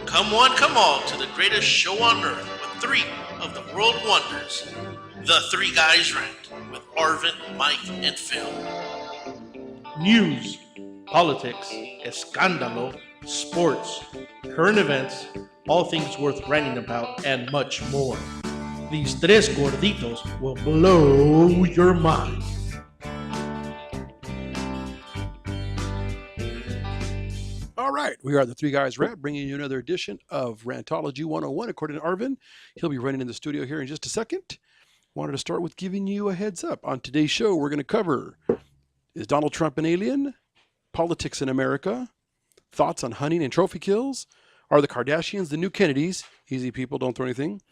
Come one, come all to the greatest show on earth with three of the world wonders. The Three Guys Rant with Arvin, Mike, and Phil. News, politics, escándalo, sports, current events, all things worth ranting about, and much more. These tres gorditos will blow your mind. All right, we are the Three Guys Rant, bringing you another edition of Rantology 101. According to Arvin, he'll be running in the studio here in just a second. Wanted to start with giving you a heads up. On today's show, we're going to cover, is Donald Trump an alien? Politics in America? Thoughts on hunting and trophy kills? Are the Kardashians the new Kennedys? Easy people, don't throw anything.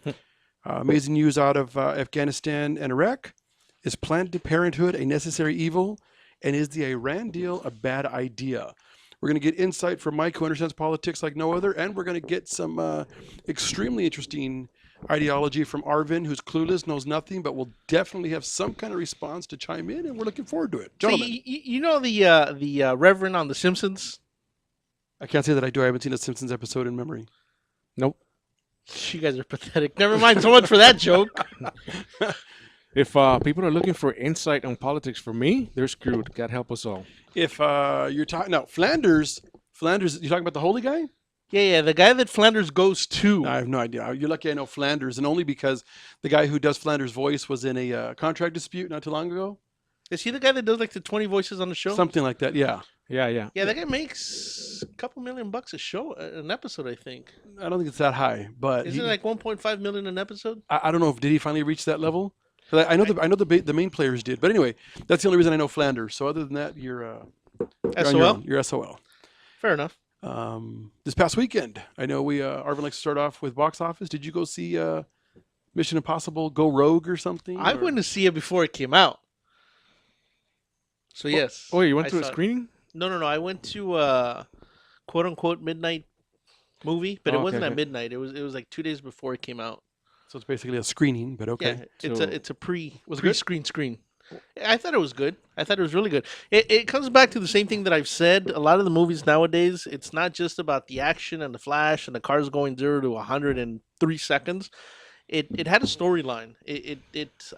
Amazing news out of Afghanistan and Iraq. Is Planned Parenthood a necessary evil? And is the Iran deal a bad idea? We're going to get insight from Mike, who understands politics like no other, and we're going to get some extremely interesting ideology from Arvin, who's clueless, knows nothing, but will definitely have some kind of response to chime in, and we're looking forward to it. Gentlemen. So you know the Reverend on The Simpsons? I can't say that I do. I haven't seen a Simpsons episode in memory. Nope. You guys are pathetic. Never mind. So much for that joke. If people are looking for insight on politics for me, they're screwed. God help us all. If you're talking now, Flanders, you're talking about the holy guy? Yeah, the guy that Flanders goes to. I have no idea. You're lucky I know Flanders, and only because the guy who does Flanders' voice was in a contract dispute not too long ago. Is he the guy that does like the 20 voices on the show? Something like that, yeah. Yeah. Yeah, that guy makes a couple $1 million a show, an episode, I think. I don't think it's that high, but Isn't it like 1.5 million an episode? I don't know if did he finally reach that level. I know the main players did, but anyway, that's the only reason I know Flanders. So other than that, you're SOL. You're SOL. Fair enough. This past weekend, I know Arvin likes to start off with box office. Did you go see Mission Impossible Go Rogue or something? I went to see it before it came out. So yes. Oh, you went to a saw it. screening? No. I went to quote unquote midnight movie, but it wasn't at midnight. It was like 2 days before it came out. So it's basically a screening, but okay. Yeah, it's a Was it good? screen. I thought it was good. I thought it was really good. It comes back to the same thing that I've said. A lot of the movies nowadays, it's not just about the action and the flash and the cars going 0 to 100 in 3 seconds. It had a storyline.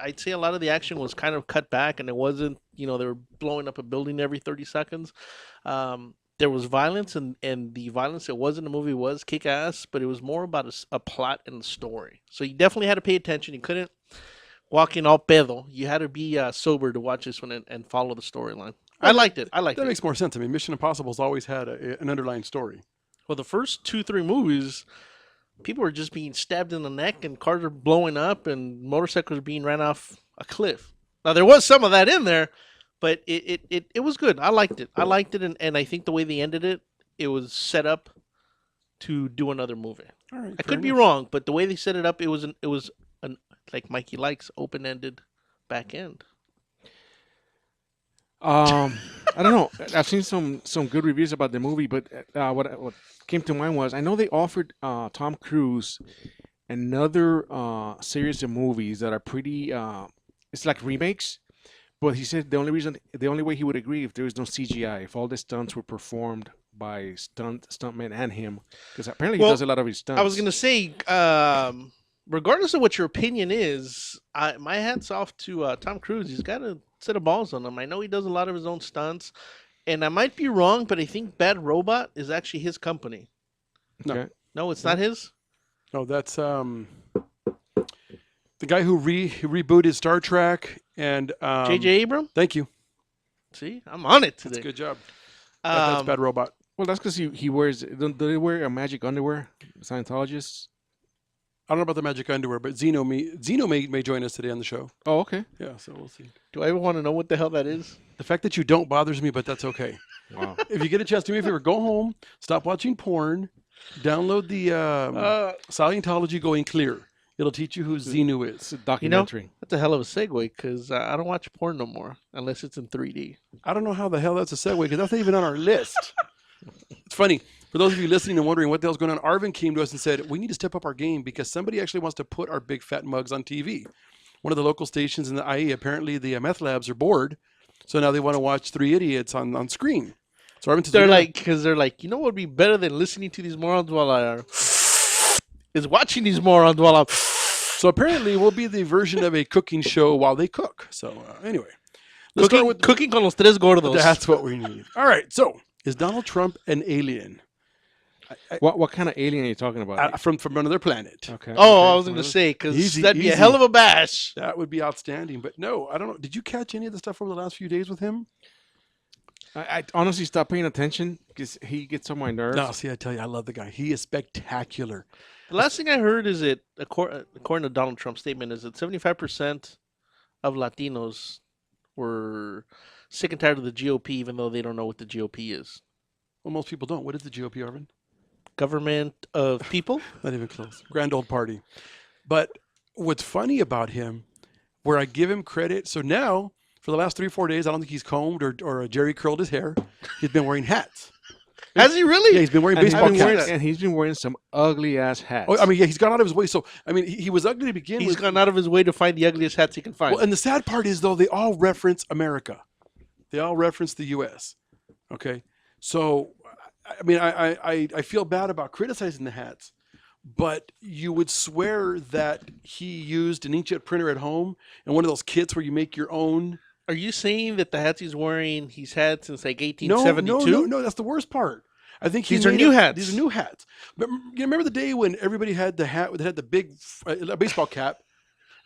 I'd say a lot of the action was kind of cut back, and it wasn't, they were blowing up a building every 30 seconds. There was violence, and the violence that was in the movie was kick-ass, but it was more about a plot and a story. So you definitely had to pay attention. You couldn't walk in all pedo. You had to be sober to watch this one and follow the storyline. I liked it. That makes more sense. I mean, Mission Impossible's always had an underlying story. Well, the first 2-3 movies, people were just being stabbed in the neck, and cars are blowing up, and motorcycles are being ran off a cliff. Now, there was some of that in there, but it was good. I liked it. And I think the way they ended it, it was set up to do another movie. All right, I could be wrong, but the way they set it up, it was an like Mikey likes, open-ended back end. I don't know. I've seen some good reviews about the movie, but what came to mind was I know they offered Tom Cruise another series of movies that are pretty. It's like remakes, but he said the only way he would agree if there was no CGI, if all the stunts were performed by stuntmen and him, because apparently he does a lot of his stunts. I was gonna say, regardless of what your opinion is, my hat's off to Tom Cruise. He's got a set of balls on him. I know he does a lot of his own stunts, and I might be wrong, but I think Bad Robot is actually his company. Okay. No, it's not his? No, that's the guy who rebooted Star Trek and J.J. Abrams? Thank you. See, I'm on it today. That's a good job. That's Bad Robot. Well, that's because he wears. Do they wear a magic underwear? Scientologists. I don't know about the magic underwear, but Zeno may join us today on the show. Oh, okay. Yeah, so we'll see. Do I ever want to know what the hell that is? The fact that you don't bothers me, but that's okay. Wow. If you get a chance, do me a favor, go home, stop watching porn, download the Scientology Going Clear. It'll teach you who Zeno is. It's a documentary. That's a hell of a segue, because I don't watch porn no more unless it's in 3D. I don't know how the hell that's a segue, because that's not even on our list. It's funny. For those of you listening and wondering what the hell's going on, Arvin came to us and said, we need to step up our game because somebody actually wants to put our big fat mugs on TV. One of the local stations in the IE, apparently the meth labs are bored, so now they want to watch three idiots on screen. So Arvin says, They're "We gotta-" like, because they're like, you know what would be better than listening to these morons while I are is watching these morons while I'm. So apparently, we'll be the version of a cooking show while they cook. So anyway, let's start with Cooking con los tres gordos. That's what we need. All right. So is Donald Trump an alien? What kind of alien are you talking about? From another planet? Okay. Oh, I was going to say, because Easy, that'd be a easy. hell of a bash. That would be outstanding. But no, I don't know. Did you catch any of the stuff over the last few days with him? I honestly stopped paying attention because he gets on my nerves. No, see, I tell you, I love the guy. He is spectacular. The last thing I heard is that, according to Donald Trump's statement, is that 75% of Latinos were sick and tired of the GOP, even though they don't know what the GOP is. Well, most people don't. What is the GOP, Arvin? Government of people? Not even close. Grand old party. But what's funny about him, where I give him credit, so now, for the last 3 or 4 days, I don't think he's combed or Jerry curled his hair. He's been wearing hats. Has he really? Yeah, he's been wearing And he's baseball been wearing- caps. and he's been wearing some ugly ass hats. Oh, I mean, yeah, he's gone out of his way. So, I mean, he was ugly to begin He's with. gone out of his way to find the ugliest hats he can find. Well, and the sad part is, though, they all reference America. They all reference the U.S. Okay? So, I mean, I feel bad about criticizing the hats, but you would swear that he used an inkjet printer at home and one of those kits where you make your own. Are you saying that the hats he's wearing, he's had since like No, 1872? no, that's the worst part. I think These are new hats. These are new hats. But you remember the day when everybody had the hat that had the big baseball cap,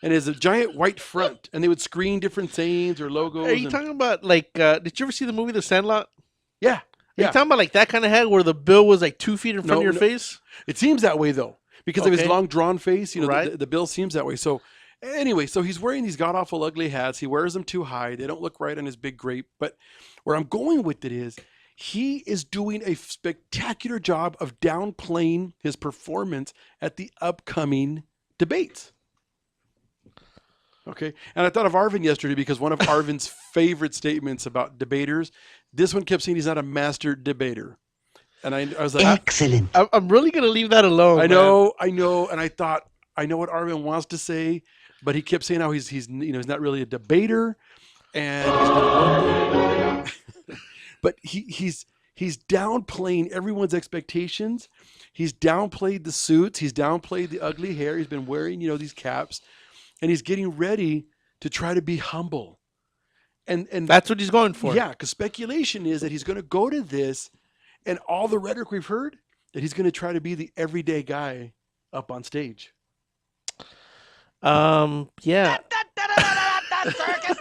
and it has a giant white front, and they would screen different sayings or logos. Are you talking about like? Did you ever see the movie The Sandlot? Yeah, Are you yeah. talking about like that kind of hat where the bill was like 2 feet in front No, of your no. face? It seems that way though, because of his Okay. long drawn face. You know, Right. the bill seems that way. So anyway, so he's wearing these god awful ugly hats. He wears them too high. They don't look right on his big grape. But where I'm going with it is, he is doing a spectacular job of downplaying his performance at the upcoming debates. Okay. And I thought of Arvin yesterday because one of Arvin's favorite statements about debaters, this one kept saying he's not a master debater. And I was like, Excellent. I'm really gonna leave that alone. I man. know. And I thought, I know what Arvin wants to say, but he kept saying how he's he's not really a debater, and he's gonna but he's downplaying everyone's expectations. He's downplayed the suits. He's downplayed the ugly hair. He's been wearing these caps, and he's getting ready to try to be humble. And That's what he's going for. yeah, because speculation is that he's going to go to this, and all the rhetoric we've heard, that he's going to try to be the everyday guy up on stage. Yeah. Circus,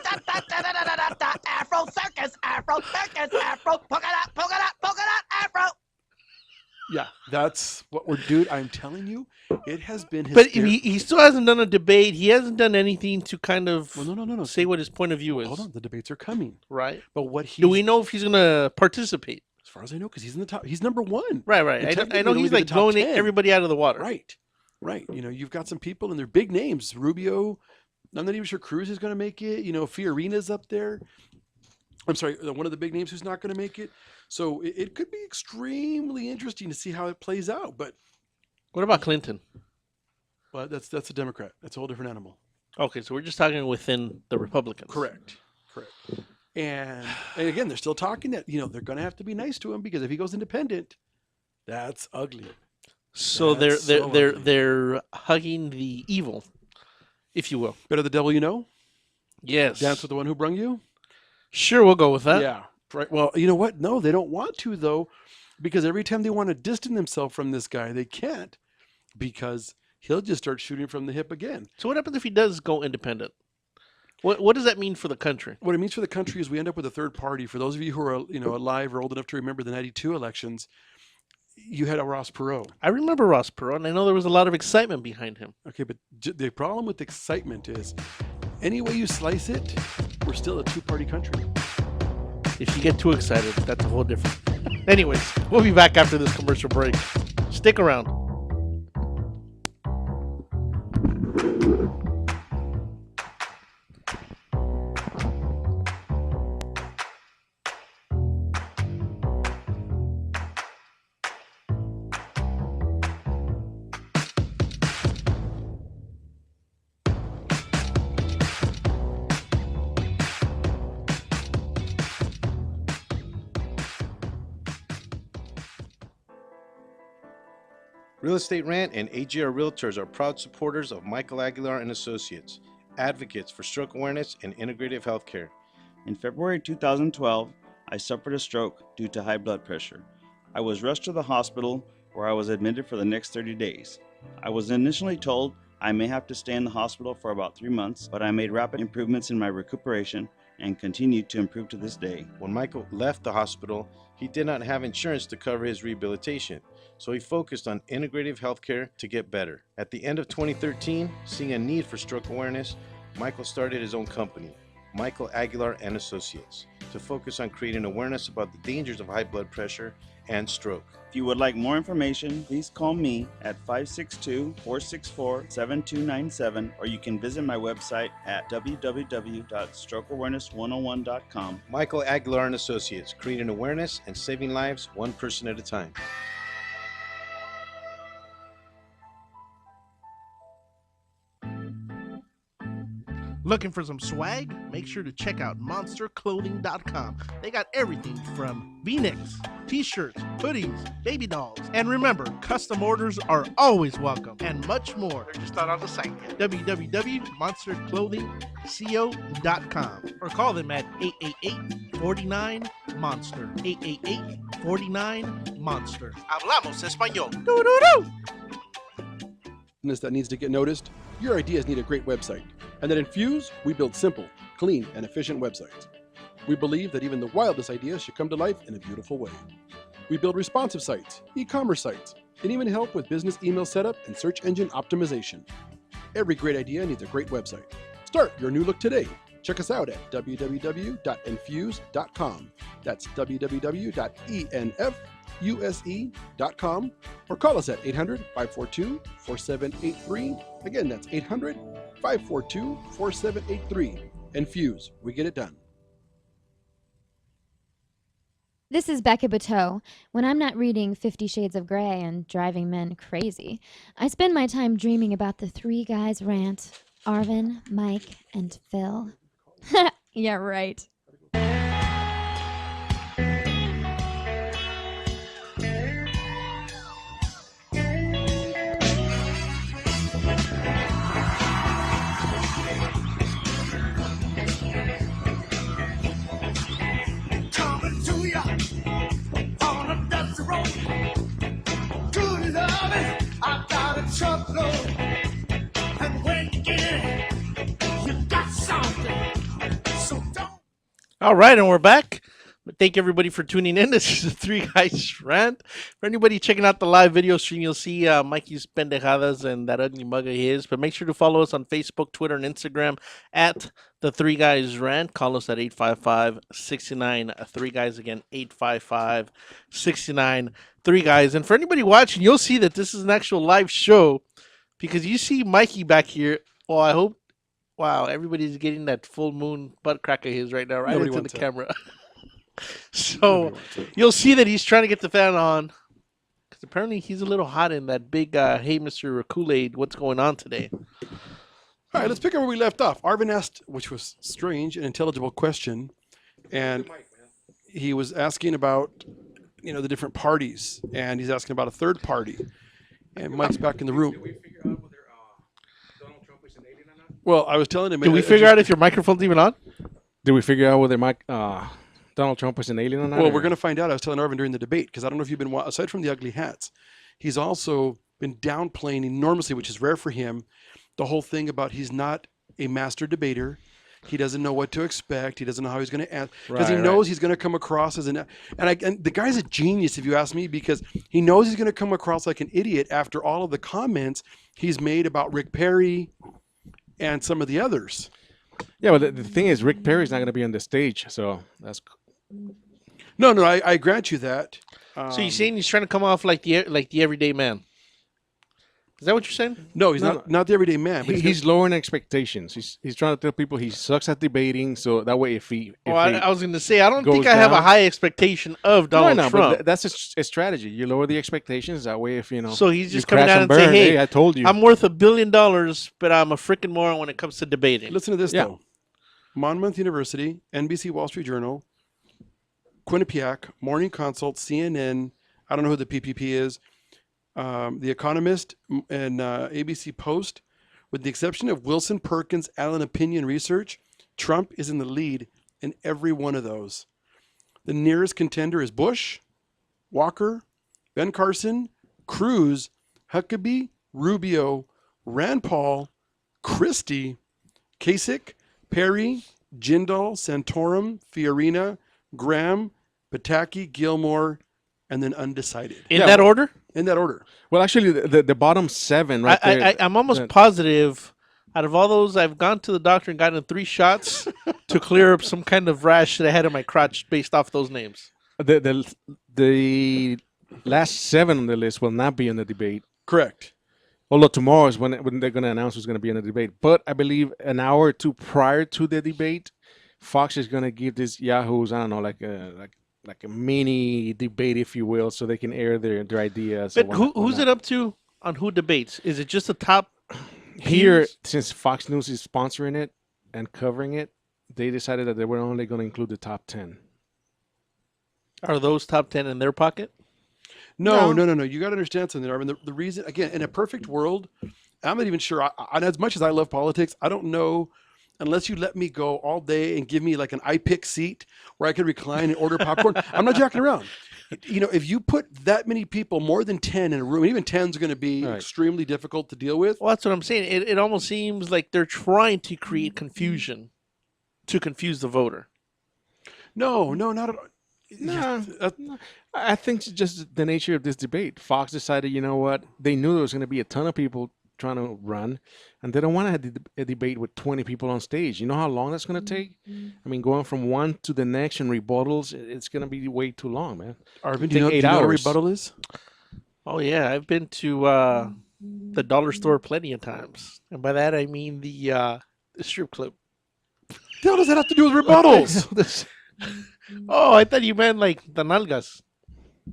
Afro circus, Afro circus, Afro polka dot, Afro. Yeah, that's what we're doing. I'm telling you, it has been his. But he still hasn't done a debate. He hasn't done anything to kind of Well, no. say what his point of view is. Hold on, the debates are coming. Right. But what he, Do we know if he's gonna participate? as far as I know, because he's in the top, he's number one. Right. And I technically know he'll he's be the like top blowing 10. everybody out of the water. Right. You've got some people, and they're big names. Rubio. I'm not even sure Cruz is going to make it. Fiorina's up there. I'm sorry, one of the big names who's not going to make it. So it could be extremely interesting to see how it plays out. But What about Clinton? that's a Democrat. That's a whole different animal. Okay, so we're just talking within the Republicans. Correct. And again, they're still talking that they're going to have to be nice to him, because if he goes independent, that's ugly. So That's so they're hugging the evil, if you will. Better the devil you know. Yes. Dance with the one who brung you. Sure, we'll go with that. Yeah. Right. Well, you know what? No, they don't want to, though, because every time they want to distance themselves from this guy, they can't, because he'll just start shooting from the hip again. So what happens if he does go independent? What does that mean for the country? What it means for the country is we end up with a third party. For those of you who are alive or old enough to remember the '92 elections, you had a Ross Perot. I remember Ross Perot, and I know there was a lot of excitement behind him. Okay, but the problem with excitement is, any way you slice it, we're still a two-party country. If you get too excited, that's a whole different. Anyways, we'll be back after this commercial break. Stick around. Real Estate Rant and AGR Realtors are proud supporters of Michael Aguilar and Associates, advocates for stroke awareness and integrative healthcare. In February 2012, I suffered a stroke due to high blood pressure. I was rushed to the hospital where I was admitted for the next 30 days. I was initially told I may have to stay in the hospital for about 3 months, but I made rapid improvements in my recuperation and continued to improve to this day. When Michael left the hospital, he did not have insurance to cover his rehabilitation, so he focused on integrative healthcare to get better. At the end of 2013, seeing a need for stroke awareness, Michael started his own company, Michael Aguilar and Associates, to focus on creating awareness about the dangers of high blood pressure and stroke. If you would like more information, please call me at 562-464-7297, or you can visit my website at www.strokeawareness101.com. Michael Aguilar and Associates, creating awareness and saving lives one person at a time. Looking for some swag? Make sure to check out monsterclothing.com. They got everything from V-necks, t-shirts, hoodies, baby dolls. And remember, custom orders are always welcome, and much more. They're just not on the site yet. www.monsterclothingco.com or call them at 888-49-MONSTER. 888-49-MONSTER. Hablamos español. Doo-doo-doo! That needs to get noticed. Your ideas need a great website. And at Infuse, we build simple, clean, and efficient websites. We believe that even the wildest ideas should come to life in a beautiful way. We build responsive sites, e-commerce sites, and even help with business email setup and search engine optimization. Every great idea needs a great website. Start your new look today. Check us out at www.infuse.com. That's www.enfuse.com, or call us at 800-542-4783. Again, that's 800-542-4783. Infuse, we get it done. This is Becca Bateau. When I'm not reading 50 Shades of Grey and driving men crazy, I spend my time dreaming about the three guys rant: Arvin, Mike, and Phil. Yeah, right. All right, and we're back. Thank everybody for tuning in. This is the Three Guys Rant. For anybody checking out the live video stream, you'll see Mikey's pendejadas and that ugly mug of his. But make sure to follow us on Facebook, Twitter, and Instagram at the Three Guys Rant. Call us at 855-69-3 Guys. Again, 855-69-3 Guys. And for anybody watching, you'll see that this is an actual live show because you see Mikey back here. Well, I hope. Wow, everybody's getting that full moon butt crack of his right now, right into the camera. So you'll see that he's trying to get the fan on because apparently he's a little hot in that big, hey, Mr. Kool-Aid, what's going on today? All right, let's pick up where we left off. Arvin asked, which was strange, an intelligible question, and he was asking about, the different parties, and he's asking about a third party. And Mike's back in the room. Well, I was telling him. Did we figure out if your microphone's even on? Did we figure out whether Donald Trump is an alien or not? Well, we're going to find out. I was telling Arvin during the debate, because I don't know if you've been, aside from the ugly hats, he's also been downplaying enormously, which is rare for him, the whole thing about he's not a master debater. He doesn't know what to expect. He doesn't know how he's going to answer, because he knows he's going to come across as and the guy's a genius, if you ask me, because he knows he's going to come across like an idiot after all of the comments he's made about Rick Perry and some of the others. Yeah, well, the thing is, Rick Perry's not going to be on the stage, so that's. No, I grant you that. So you're saying he's trying to come off like the everyday man? Is that what you're saying? No, he's not the everyday man. But he's lowering expectations. He's trying to tell people he sucks at debating, so that way if I was going to say, I don't think I have a high expectation of Donald Trump. But that's a strategy. You lower the expectations, that way if So he's just coming out and say, hey, I told you. I'm worth $1 billion, but I'm a freaking moron when it comes to debating. Listen to this, though. Monmouth University, NBC Wall Street Journal, Quinnipiac, Morning Consult, CNN, I don't know who the PPP is, The Economist and ABC Post, with the exception of Wilson Perkins Allen Opinion Research, Trump is in the lead in every one of those. The nearest contender is Bush, Walker, Ben Carson, Cruz, Huckabee, Rubio, Rand Paul, Christie, Kasich, Perry, Jindal, Santorum, Fiorina, Graham, Pataki, Gilmore, and then undecided. In that order? In that order. Well, actually, the bottom 7 right there. I'm almost positive. Out of all those, I've gone to the doctor and gotten 3 shots to clear up some kind of rash that I had in my crotch based off those names. The last 7 on the list will not be in the debate. Correct. Although tomorrow is when they're going to announce who's going to be in the debate. But I believe an hour or 2 prior to the debate, Fox is going to give these yahoos, I don't know, like a mini debate, if you will, so they can air their ideas. But who's it up to on who debates? Is it just the top? Here, teams? since Fox News is sponsoring it and covering it, they decided that they were only going to include the top 10. Are those top 10 in their pocket? No. You got to understand something, Arvin. The reason, again, in a perfect world, I'm not even sure. And as much as I love politics, I don't know, unless you let me go all day and give me like an iPick seat where I could recline and order popcorn. I'm not jacking around. If you put that many people, more than 10 in a room, even 10 is going to be extremely difficult to deal with. Well, that's what I'm saying. It almost seems like they're trying to create confusion to confuse the voter. No, not at all. No, I think it's just the nature of this debate. Fox decided, you know what? They knew there was going to be a ton of people trying to run, and they don't want to have a debate with 20 people on stage. You know how long that's going to take? I mean, going from one to the next and rebuttals, it's going to be way too long, man. Arvin, do you know what a rebuttal is? Oh, yeah. I've been to the dollar store plenty of times. And by that, I mean the strip club. The hell does that have to do with rebuttals? Oh, I thought you meant like the nalgas.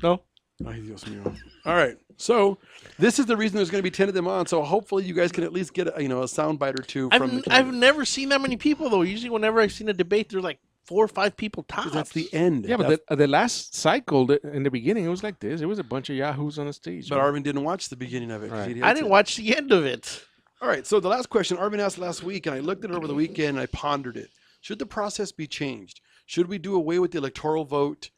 No? Ay, Dios mío. All right. So this is the reason there's going to be 10 of them on. So hopefully you guys can at least get a sound bite or two from the I've never seen that many people, though. Usually whenever I've seen a debate, there's like 4 or 5 people tops. That's the end. Yeah, but the last cycle, in the beginning, it was like this. It was a bunch of yahoos on the stage. But Arvin didn't watch the beginning of it. Right. I didn't watch the end of it. All right. So the last question Arvin asked last week, and I looked at it over the weekend and I pondered it. Should the process be changed? Should we do away with the electoral vote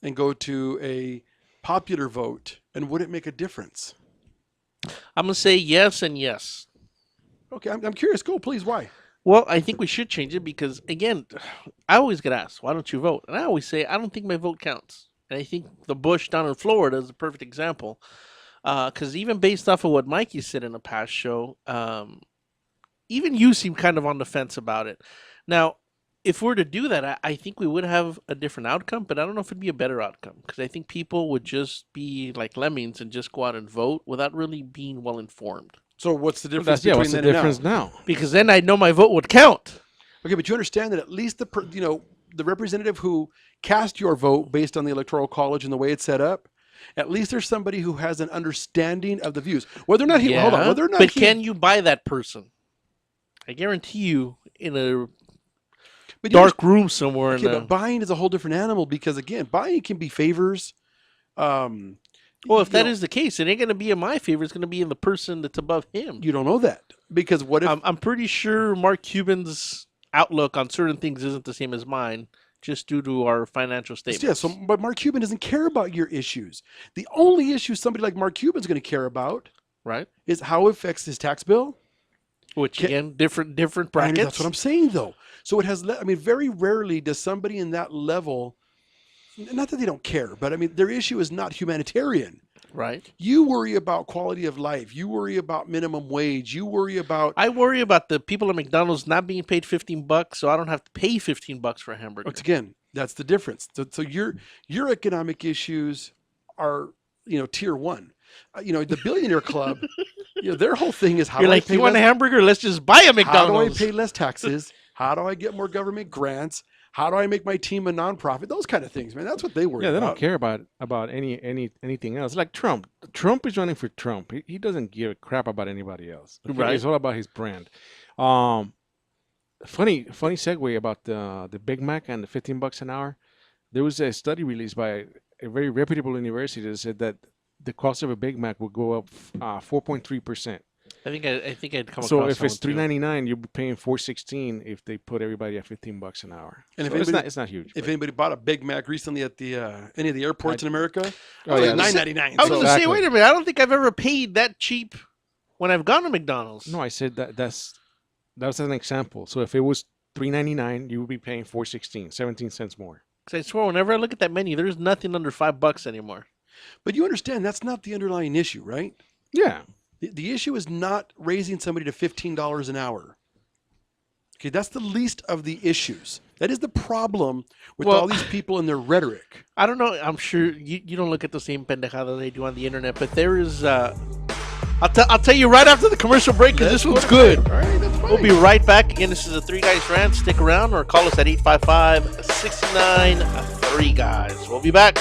and go to a popular vote? And would it make a difference? I'm going to say yes and yes. Okay, I'm curious. Go, please. Why? Well, I think we should change it because, again, I always get asked, why don't you vote? And I always say, I don't think my vote counts. And I think the Bush down in Florida is a perfect example. Because even based off of what Mikey said in a past show, even you seem kind of on the fence about it. Now, if we're to do that, I think we would have a different outcome, but I don't know if it'd be a better outcome because I think people would just be like lemmings and just go out and vote without really being well informed. So what's the difference between what's the then and difference now? now? Because then I know my vote would count. Okay, but you understand that at least the representative who cast your vote based on the Electoral College and the way it's set up, at least there's somebody who has an understanding of the views. Whether or not can you buy that person? I guarantee you in a but dark room somewhere. Okay, but buying is a whole different animal because, again, buying can be favors. Well, if that is the case, it ain't going to be in my favor. It's going to be in the person that's above him. You don't know that because what if... I'm pretty sure Mark Cuban's outlook on certain things isn't the same as mine just due to our financial statements. Yeah, but Mark Cuban doesn't care about your issues. The only issue somebody like Mark Cuban's going to care about is how it affects his tax bill. Which, again, different brackets. I mean, that's what I'm saying, though. So it has, very rarely does somebody in that level, not that they don't care, but their issue is not humanitarian. Right. You worry about quality of life. You worry about minimum wage. You worry about... I worry about the people at McDonald's not being paid $15, so I don't have to pay $15 for a hamburger. Once again, that's the difference. So your economic issues are, tier 1. The Billionaire Club, their whole thing is how You're do I like, pay you want less, a hamburger? Let's just buy a McDonald's. How do I pay less taxes? How do I get more government grants? How do I make my team a nonprofit? Those kind of things, man. That's what they worry about. Yeah, they don't care about anything else. Like Trump. Trump is running for Trump. He doesn't give a crap about anybody else. Okay? Right. It's all about his brand. Funny segue about the Big Mac and the $15 an hour. There was a study released by a very reputable university that said that the cost of a Big Mac would go up 4.3%. I think I'd come So across if it's that one, too. $3.99, you'll be paying $4.16 if they put everybody at $15 an hour. And So if anybody, it's not huge. if but- anybody bought a Big Mac recently at the any of the airports in America, Oh, it was yeah, like this- $9.99. I was So gonna say, Exactly. wait a minute. I don't think I've ever paid that cheap when I've gone to McDonald's. No, I said that was an example. So if it was $3.99, you would be paying $4.16, 17 cents more. 'Cause I swear, whenever I look at that menu, there's nothing under $5 anymore. but you understand that's not the underlying issue, right? Yeah. The issue is not raising somebody to $15 an hour. Okay, that's the least of the issues. That is the problem with Well- all these people and their rhetoric. I don't know. I'm sure you don't look at the same pendejada they do on the internet, but there is. I'll tell you right after the commercial break because this one's good. All right, that's fine. We'll be right back. Again, this is a Three Guys Rant. Stick around or call us at 855-69-3-GUYS. We'll be back.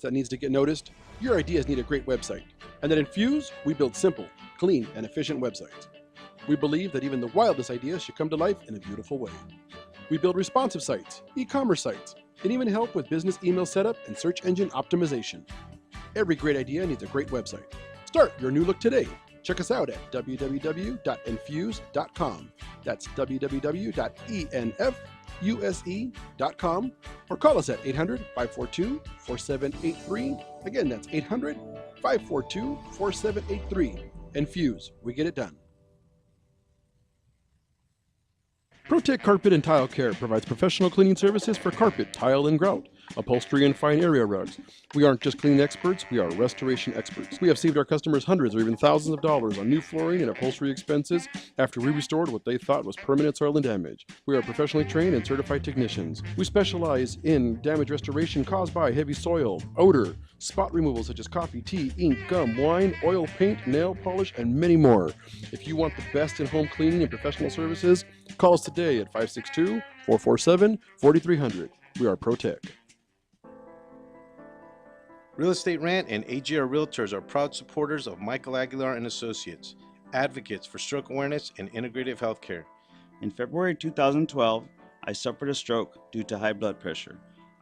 That needs to get noticed, your ideas need a great website. And at Infuse, we build simple, clean, and efficient websites. We believe that even the wildest ideas should come to life in a beautiful way. We build responsive sites, e-commerce sites, and even help with business email setup and search engine optimization. Every great idea needs a great website. Start your new look today. Check us out at www.infuse.com. That's www.enfuse.com, or call us at 800-542-4783. Again, that's 800-542-4783. Infuse, we get it done. ProTech Carpet and Tile Care provides professional cleaning services for carpet, tile, and grout, upholstery, and fine area rugs. We aren't just cleaning experts, we are restoration experts. We have saved our customers hundreds or even thousands of dollars on new flooring and upholstery expenses after we restored what they thought was permanent soil and damage. We are professionally trained and certified technicians. We specialize in damage restoration caused by heavy soil, odor, spot removal such as coffee, tea, ink, gum, wine, oil, paint, nail polish, and many more. If you want the best in home cleaning and professional services, call us today at 562-447-4300. We are ProTech. Real Estate Rant and AGR Realtors are proud supporters of Michael Aguilar and Associates, advocates for stroke awareness and integrative healthcare. In February 2012, I suffered a stroke due to high blood pressure.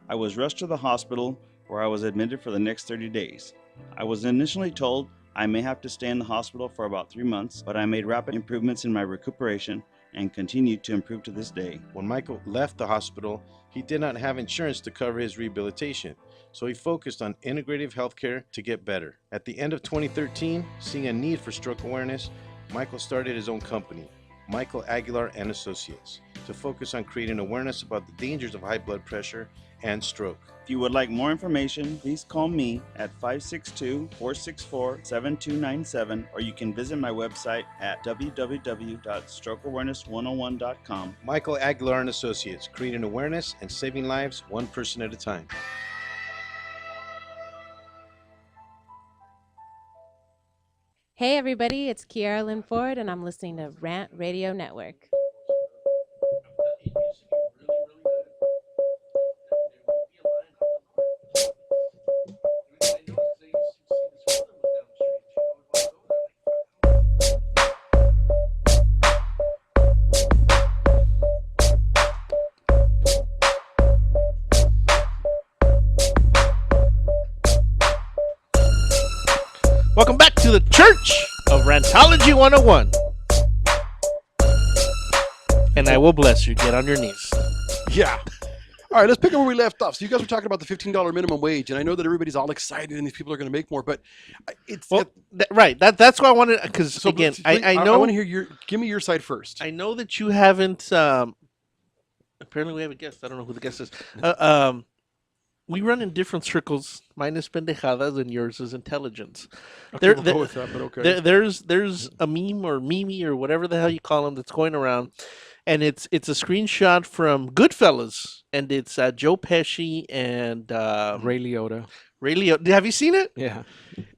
I was rushed to the hospital where I was admitted for the next 30 days. I was initially told I may have to stay in the hospital for about 3 months, but I made rapid improvements in my recuperation and continued to improve to this day. When Michael left the hospital, he did not have insurance to cover his rehabilitation, so he focused on integrative healthcare to get better. At the end of 2013, seeing a need for stroke awareness, Michael started his own company, Michael Aguilar and Associates, to focus on creating awareness about the dangers of high blood pressure and stroke. If you would like more information, please call me at 562-464-7297, or you can visit my website at www.strokeawareness101.com. Michael Aguilar and Associates, creating awareness and saving lives one person at a time. Hey everybody, it's Kiara Lynn Ford, and I'm listening to Rant Radio Network. Welcome back to the Church of Rantology 101. And I will bless you. Get on your knees. Yeah. All right, let's pick up where we left off. So you guys were talking about the $15 minimum wage, and I know that everybody's all excited and these people are going to make more, but it's Well, right. That's why I wanted, because so again, please, I I know, want to hear give me your side first. I know that you haven't. Apparently, we have a guest. I don't know who the guest is. We run in different circles. Mine is pendejadas, and yours is intelligence. Okay, we'll go with that, but okay. There's a meme or meme or whatever the hell you call them that's going around, and it's a screenshot from Goodfellas, and it's Joe Pesci and Ray Liotta. Ray Liotta. Have you seen it? Yeah.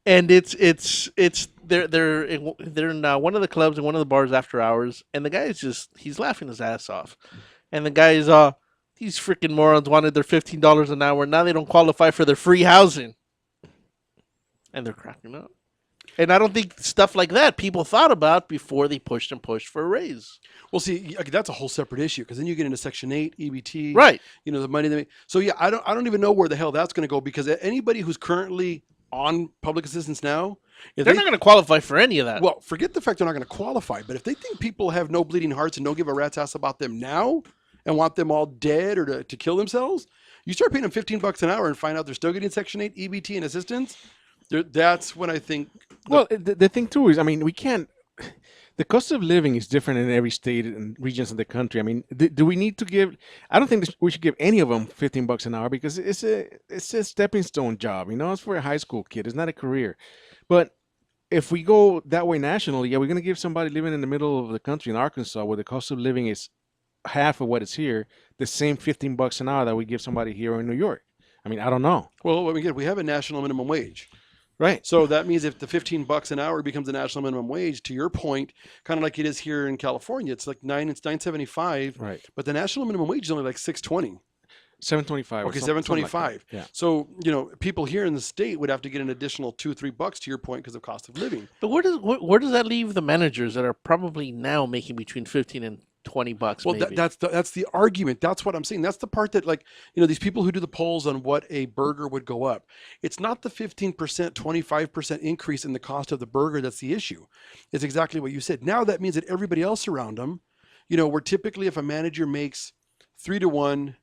And they're in one of the clubs and one of the bars after hours, and the guy is he's laughing his ass off, and the guy is these freaking morons wanted their $15 an hour, now they don't qualify for their free housing, and they're cracking up. And I don't think stuff like that people thought about before they pushed for a raise. Well, see, that's a whole separate issue because then you get into Section 8, EBT, Right? The money they make. So yeah, I don't even know where the hell that's going to go because anybody who's currently on public assistance now, if They're not going to qualify for any of that. well, forget the fact they're not going to qualify. But if they think people have no bleeding hearts and don't give a rat's ass about them now and want them all dead or to kill themselves, you start paying them $15 an hour and find out they're still getting Section 8, EBT, and assistance. That's when I think. Well, the thing too is, I mean, we can't. The cost of living is different in every state and regions of the country. I mean, do we need to give? I don't think we should give any of them $15 an hour because it's a stepping stone job. It's for a high school kid. It's not a career. But if we go that way nationally, yeah, we're gonna give somebody living in the middle of the country in Arkansas, where the cost of living is half of what is here, the same $15 an hour that we give somebody here in New York. I mean, I don't know. Well, again, we have a national minimum wage. Right. So that means if the $15 an hour becomes a national minimum wage, to your point, kind of like it is here in California, it's like $9.75. Right. But the national minimum wage is only like $6.20. $7.25. Okay, $7.25. Like yeah. So people here in the state would have to get an additional $2-3 to your point because of cost of living. But where does that leave the managers that are probably now making between $15 and $20? Well, maybe? that's the argument. That's what I'm saying. That's the part that, like, these people who do the polls on what a burger would go up. It's not the 15%, 25% increase in the cost of the burger that's the issue. It's exactly what you said. Now that means that everybody else around them, where typically if a manager makes 3-to-1,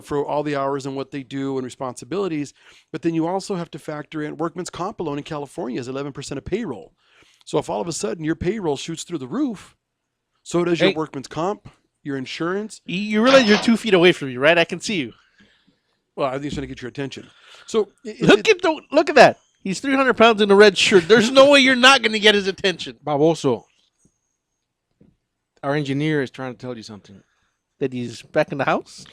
for all the hours and what they do and responsibilities, but then you also have to factor in workman's comp alone in California is 11% of payroll. So if all of a sudden your payroll shoots through the roof, so does your workman's comp, your insurance. You realize you're 2 feet away from me, right? I can see you. Well, I think he's trying to get your attention. So look at that. He's 300 pounds in a red shirt. There's no way you're not going to get his attention. Bob, also, our engineer is trying to tell you something. That he's back in the house?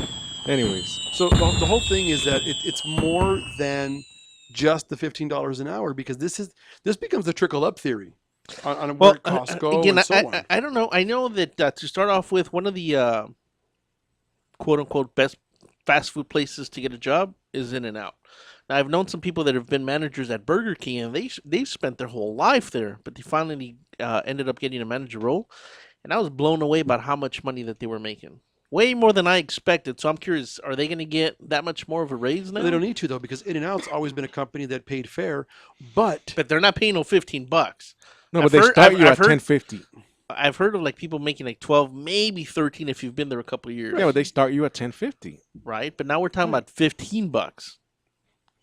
Anyways. So the whole thing is that it's more than just the $15 an hour because this becomes the trickle-up theory. On where costs go again, and so on. I don't know. I know that to start off with, one of the quote-unquote best fast food places to get a job is In-N-Out. Now, I've known some people that have been managers at Burger King, and they've spent their whole life there, but they finally ended up getting a manager role, and I was blown away about how much money that they were making. Way more than I expected. So I'm curious, are they going to get that much more of a raise now? They don't need to, though, because In-N-Out's always been a company that paid fair, but they're not paying no $15. No, but they start you at $10.50. I've heard of like people making like 12, maybe 13 if you've been there a couple of years. Yeah, but they start you at $10.50. Right, but now we're talking about $15.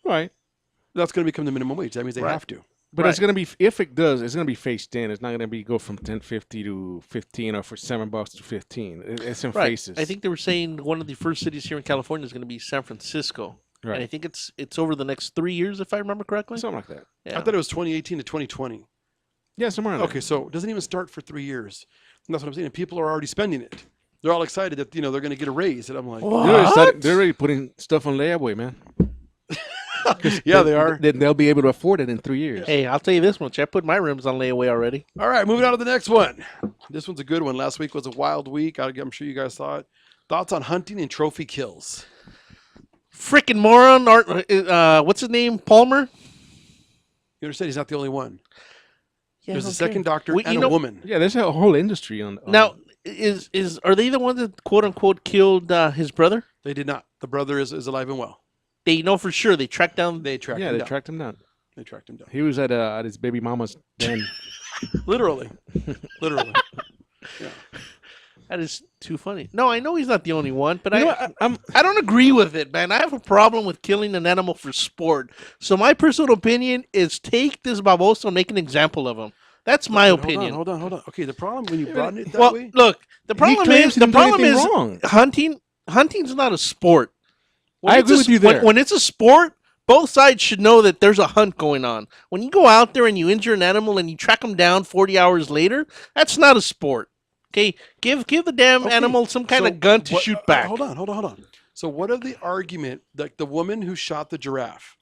Right. That's going to become the minimum wage. That means they have to. But it's going to be, if it does, it's going to be phased in. It's not going to be go from $10.50 to 15 or for $7 to 15. It's in phases. I think they were saying one of the first cities here in California is going to be San Francisco. Right. And I think it's over the next 3 years, if I remember correctly. Something like that. Yeah. I thought it was 2018 to 2020. Yeah, somewhere in there. Okay, so it doesn't even start for 3 years. And that's what I'm saying. And people are already spending it. They're all excited that they're going to get a raise. And I'm like, what? They're already putting stuff on layaway, man. Yeah, they are. Then they'll be able to afford it in 3 years. Hey, I'll tell you this much. I put my rims on layaway already. All right, moving on to the next one. This one's a good one. Last week was a wild week. I'm sure you guys saw it. Thoughts on hunting and trophy kills. Freaking moron. What's his name? Palmer? You understand? He's not the only one. Yeah, there's a second doctor and a woman. Yeah, there's a whole industry on now, are they the ones that quote unquote killed his brother? They did not. The brother is alive and well. They know for sure. They tracked down. They tracked him down. tracked him down. They tracked him down. He was at his baby mama's den. Literally. Literally. Yeah. That is too funny. No, I know he's not the only one, but I don't agree with it, man. I have a problem with killing an animal for sport. So my personal opinion is take this baboso and make an example of him. That's my opinion. Hold on. Okay, the problem when you broaden it that way. Look, the problem is wrong. hunting's not a sport. I agree with you there. When it's a sport, both sides should know that there's a hunt going on. When you go out there and you injure an animal and you track them down 40 hours later, that's not a sport. Okay, give the damn animal some kind of gun to shoot back. Hold on. So what of the argument that the woman who shot the giraffe,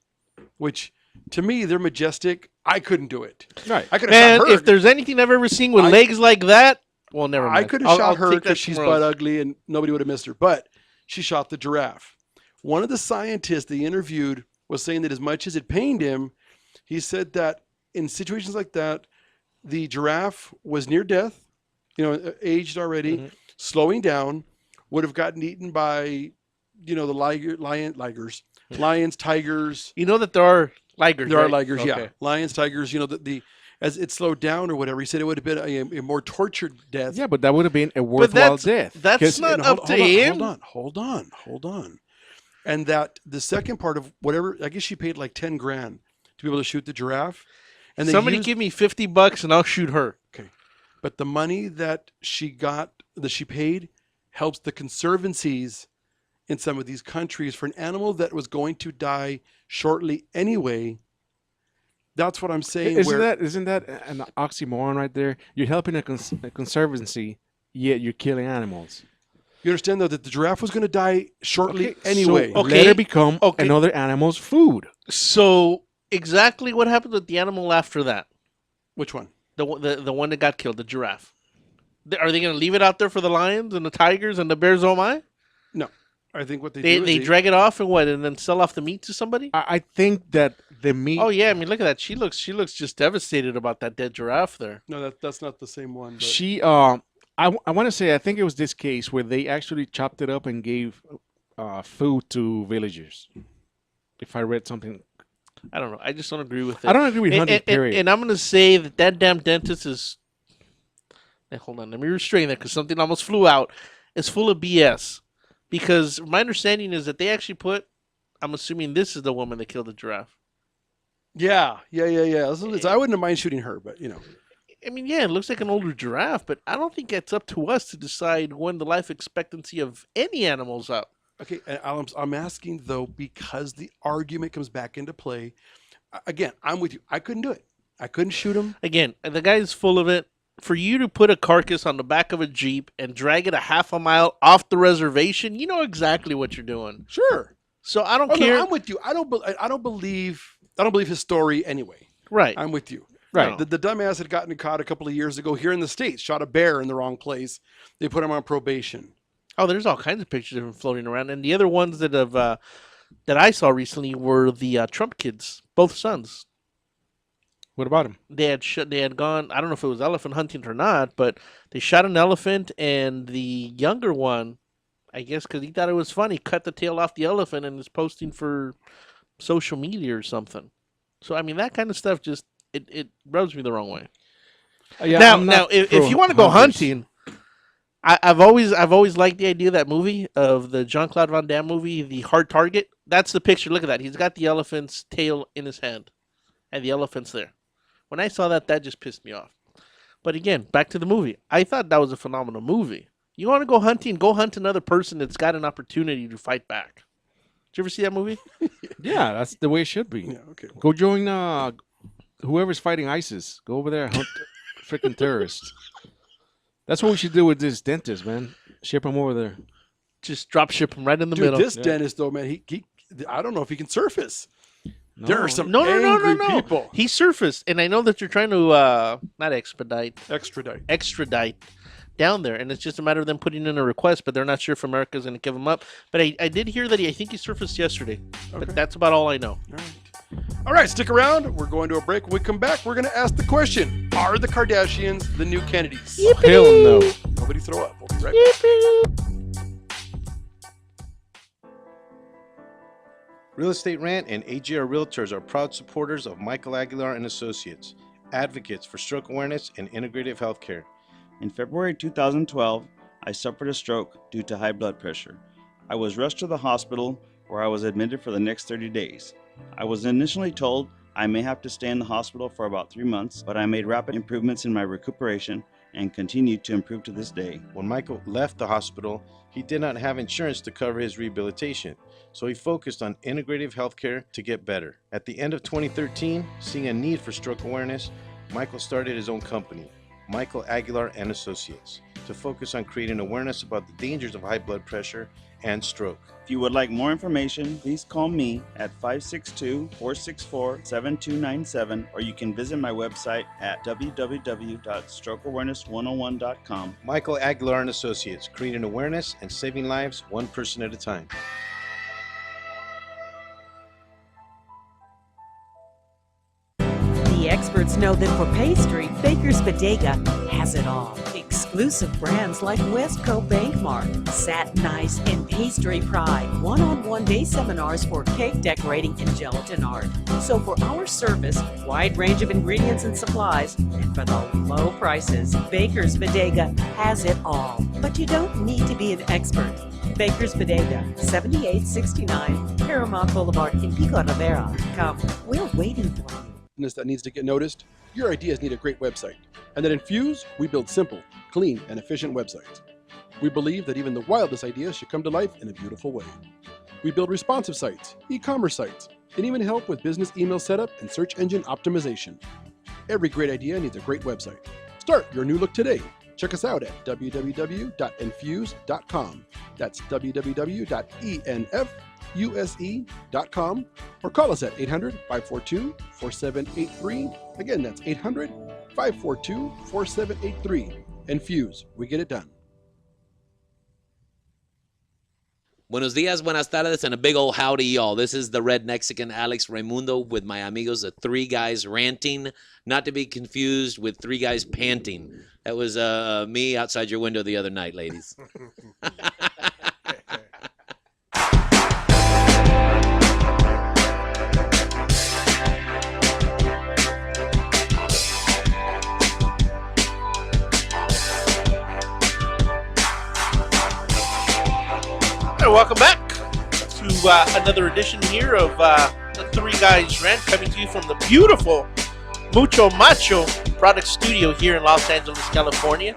which to me they're majestic. I couldn't do it. Right. I could have Man, shot her. if there's anything I've ever seen with legs like that, well, never mind. I could have I'll shot her take that because she's somewhere butt else. ugly and nobody would have missed her. But she shot the giraffe. One of the scientists they interviewed was saying that as much as it pained him, he said that in situations like that, the giraffe was near death, aged already, Mm-hmm. slowing down, would have gotten eaten by, the lions, tigers. You know that there are ligers. There are right? ligers, yeah. Okay. Lions, tigers, as it slowed down or whatever. He said it would have been a more tortured death. Yeah, but that would have been a worthwhile death. That's 'Cause- not And up to him. Hold on. And that the second part of whatever, I guess she paid like 10 grand to be able to shoot the giraffe. And they Somebody used- give me $50 and I'll shoot her. Okay. But the money that she paid helps the conservancies in some of these countries for an animal that was going to die shortly anyway. That's what I'm saying. Isn't that an oxymoron right there? You're helping a conservancy, yet you're killing animals. You understand though that the giraffe was going to die shortly Okay, anyway. so Okay. let it become Okay. another animal's food. So exactly what happened with the animal after that? Which one? The one that got killed, the giraffe. Are they going to leave it out there for the lions and the tigers and the bears? Oh my! No, I think what They do is drag it off and then sell off the meat to somebody. I think that the meat. Oh yeah, I mean look at that. She looks just devastated about that dead giraffe there. No, that's not the same one. But She I want to say I think it was this case where they actually chopped it up and gave food to villagers. If I read something, I don't know. I just don't agree with it. I don't agree with hunting. Period. And I'm gonna say that damn dentist is. Hey, hold on, let me restrain that because something almost flew out. It's full of BS. Because my understanding is that they actually put. I'm assuming this is the woman that killed the giraffe. yeah. I wouldn't mind shooting her, but I mean, yeah, it looks like an older giraffe, but I don't think it's up to us to decide when the life expectancy of any animal's up. Okay, and I'm asking though because the argument comes back into play. Again, I'm with you. I couldn't do it. I couldn't shoot him. Again, the guy's full of it. For you to put a carcass on the back of a Jeep and drag it a half a mile off the reservation, you know exactly what you're doing. Sure. So I don't Oh, care. no, I'm with you. I don't believe his story anyway. Right. I'm with you. Right. The dumbass had gotten caught a couple of years ago here in the States, shot a bear in the wrong place. They put him on probation. Oh, there's all kinds of pictures of him floating around, and the other ones that that I saw recently were the Trump kids, both sons. What about him? They had gone. I don't know if it was elephant hunting or not, but they shot an elephant, and the younger one, I guess, because he thought it was funny, cut the tail off the elephant and is posting for social media or something. So I mean, that kind of stuff just it rubs me the wrong way. Yeah, I'm now, not if pro you want to go hunters. hunting, I've always liked the idea of that movie, of the Jean-Claude Van Damme movie, The Hard Target. That's the picture. Look at that. He's got the elephant's tail in his hand, and the elephant's there. When I saw that just pissed me off. But again, back to the movie. I thought that was a phenomenal movie. You want to go hunting? Go hunt another person that's got an opportunity to fight back. Did you ever see that movie? Yeah, that's the way it should be. Yeah, okay. Go join whoever's fighting ISIS. Go over there and hunt freaking terrorists. That's what we should do with this dentist, man. Ship him over there. Just drop ship him right in the Dude, middle. this dentist though, man, he I don't know if he can surface. No. There are some No. angry people. He surfaced, and I know that you're trying to not extradite down there, and it's just a matter of them putting in a request, but they're not sure if America's going to give him up. But I did hear that I think he surfaced yesterday, Okay. but that's about all I know. All right, stick around. We're going to a break. When we come back, we're going to ask the question: are the Kardashians the new Kennedys? Hell no. Nobody throw up. We'll be right back. Real Estate Rant and AGR Realtors are proud supporters of Michael Aguilar and Associates, advocates for stroke awareness and integrative healthcare. In February 2012, I suffered a stroke due to high blood pressure. I was rushed to the hospital where I was admitted for the next 30 days. I was initially told I may have to stay in the hospital for about 3 months, but I made rapid improvements in my recuperation and continued to improve to this day. When Michael left the hospital, he did not have insurance to cover his rehabilitation, so he focused on integrative healthcare to get better. At the end of 2013, seeing a need for stroke awareness, Michael started his own company. Michael Aguilar and Associates, to focus on creating awareness about the dangers of high blood pressure and stroke. If you would like more information, please call me at 562-464-7297, or you can visit my website at www.strokeawareness101.com. Michael Aguilar and Associates, creating awareness and saving lives one person at a time. The experts know that for pastry, Baker's Bodega has it all. Exclusive brands like Westco Bankmart, Satin Ice, and Pastry Pride. One-on-one day seminars for cake decorating and gelatin art. So for our service, wide range of ingredients and supplies, and for the low prices, Baker's Bodega has it all. But you don't need to be an expert. Baker's Bodega, 7869 Paramount Boulevard in Pico Rivera. Come, we're waiting for you. That needs to get noticed, your ideas need a great website. And at Infuse, we build simple, clean, and efficient websites. We believe that even the wildest ideas should come to life in a beautiful way. We build responsive sites, e-commerce sites, and even help with business email setup and search engine optimization. Every great idea needs a great website. Start your new look today. Check us out at www.infuse.com. That's www.enfuse.com, or call us at 800-542-4783. Again, that's 800-542-4783. Infuse, we get it done. Buenos dias, buenas tardes, and a big old howdy, y'all. This is the Red Mexican Alex Raimundo with my amigos, the Three Guys Ranting, not to be confused with Three Guys Panting. That was me outside your window the other night, ladies. Welcome back to another edition here of the Three Guys Rant, coming to you from the beautiful Mucho Macho Product Studio here in Los Angeles, California.